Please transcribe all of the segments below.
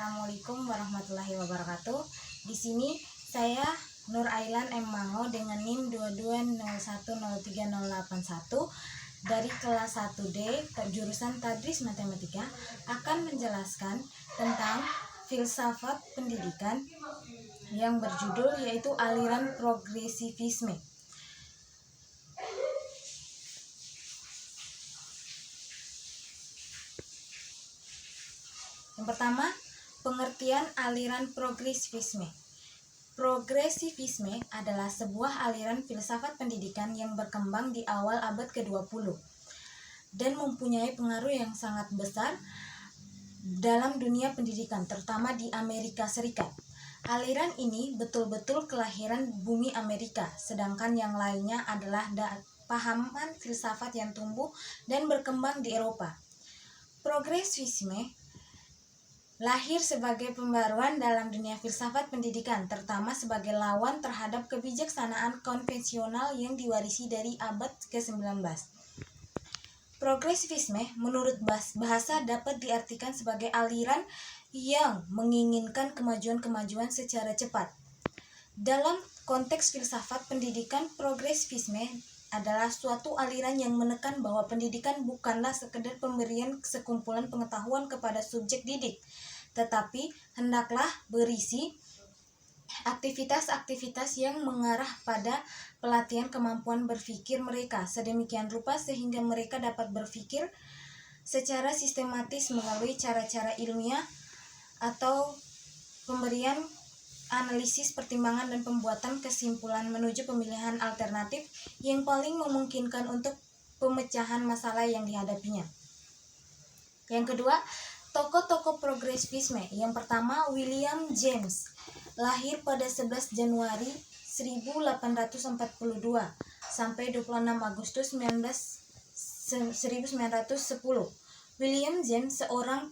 Assalamualaikum warahmatullahi wabarakatuh. Di sini saya Nur Ailan M. Mango dengan NIM 220103081 dari kelas 1D jurusan Tadris Matematika akan menjelaskan tentang filsafat pendidikan yang berjudul yaitu aliran progresivisme. Yang pertama, pengertian aliran progresivisme. Progresivisme adalah sebuah aliran filsafat pendidikan yang berkembang di awal abad ke-20 dan mempunyai pengaruh yang sangat besar dalam dunia pendidikan, terutama di Amerika Serikat. Aliran ini betul-betul kelahiran bumi Amerika, sedangkan yang lainnya adalah pahaman filsafat yang tumbuh dan berkembang di Eropa. Progresivisme lahir sebagai pembaruan dalam dunia filsafat pendidikan, terutama sebagai lawan terhadap kebijaksanaan konvensional yang diwarisi dari abad ke-19. Progresivisme menurut bahasa dapat diartikan sebagai aliran yang menginginkan kemajuan-kemajuan secara cepat. Dalam konteks filsafat pendidikan, progresivisme adalah suatu aliran yang menekan bahwa pendidikan bukanlah sekedar pemberian sekumpulan pengetahuan kepada subjek didik, tetapi hendaklah berisi aktivitas-aktivitas yang mengarah pada pelatihan kemampuan berpikir mereka sedemikian rupa sehingga mereka dapat berpikir secara sistematis melalui cara-cara ilmiah atau pemberian analisis, pertimbangan, dan pembuatan kesimpulan menuju pemilihan alternatif yang paling memungkinkan untuk pemecahan masalah yang dihadapinya. Yang kedua, tokoh-tokoh progresivisme. Yang pertama, William James, lahir pada 11 Januari 1842 sampai 26 Agustus 1910. William James seorang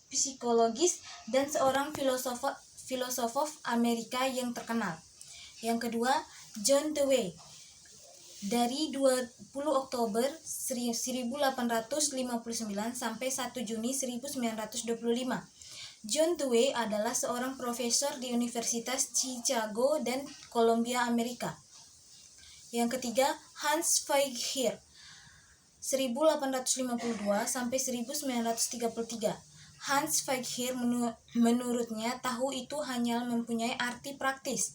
psikologis dan seorang filosof Amerika yang terkenal. Yang kedua, John Dewey, dari 20 Oktober 1859 sampai 1 Juni 1925. John Dewey adalah seorang profesor di Universitas Chicago dan Columbia, Amerika. Yang ketiga, Hans Weigel, 1852 sampai 1933. Hans Weigel menurutnya tahu itu hanya mempunyai arti praktis.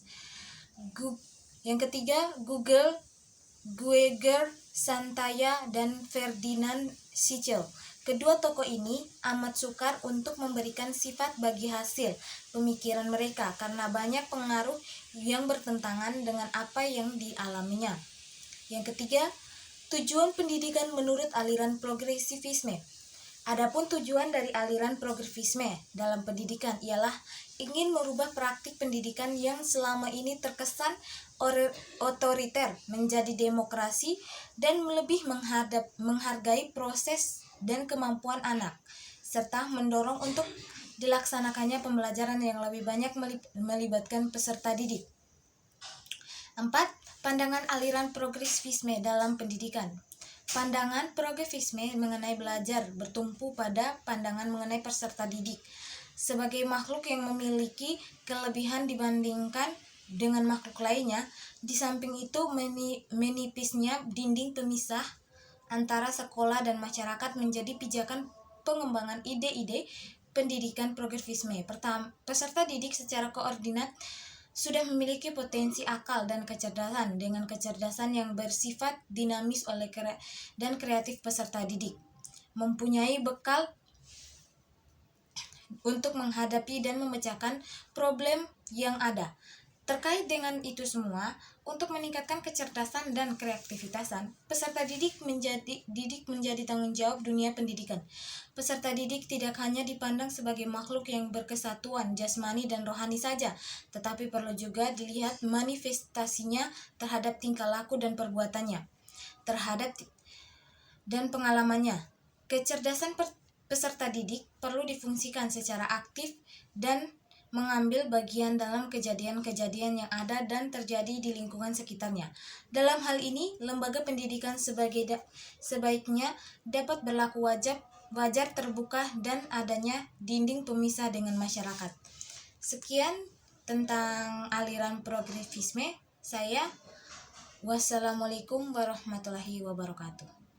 Yang ketiga, Gueger, Santaya, dan Ferdinand Sichel. Kedua tokoh ini amat sukar untuk memberikan sifat bagi hasil pemikiran mereka karena banyak pengaruh yang bertentangan dengan apa yang dialaminya. Yang ketiga, tujuan pendidikan menurut aliran progresivisme. Adapun tujuan dari aliran progresivisme dalam pendidikan ialah ingin merubah praktik pendidikan yang selama ini terkesan otoriter menjadi demokrasi dan lebih menghargai proses dan kemampuan anak, serta mendorong untuk dilaksanakannya pembelajaran yang lebih banyak melibatkan peserta didik. 4. Pandangan aliran progresivisme dalam pendidikan. Pandangan progresivisme mengenai belajar bertumpu pada pandangan mengenai peserta didik sebagai makhluk yang memiliki kelebihan dibandingkan dengan makhluk lainnya. Di samping itu, menipisnya dinding pemisah antara sekolah dan masyarakat menjadi pijakan pengembangan ide-ide pendidikan progresivisme. Pertama, peserta didik secara koordinat sudah memiliki potensi akal dan kecerdasan dengan kecerdasan yang bersifat dinamis dan kreatif. Peserta didik mempunyai bekal untuk menghadapi dan memecahkan problem yang ada. Terkait dengan itu semua, untuk meningkatkan kecerdasan dan kreativitasan, peserta didik menjadi tanggung jawab dunia pendidikan. Peserta didik tidak hanya dipandang sebagai makhluk yang berkesatuan jasmani dan rohani saja, tetapi perlu juga dilihat manifestasinya terhadap tingkah laku dan perbuatannya, dan pengalamannya. Kecerdasan peserta didik perlu difungsikan secara aktif dan mengambil bagian dalam kejadian-kejadian yang ada dan terjadi di lingkungan sekitarnya. Dalam hal ini, lembaga pendidikan sebaiknya dapat berlaku wajib wajar terbuka dan adanya dinding pemisah dengan masyarakat. Sekian tentang aliran progresisme saya. Wassalamualaikum warahmatullahi wabarakatuh.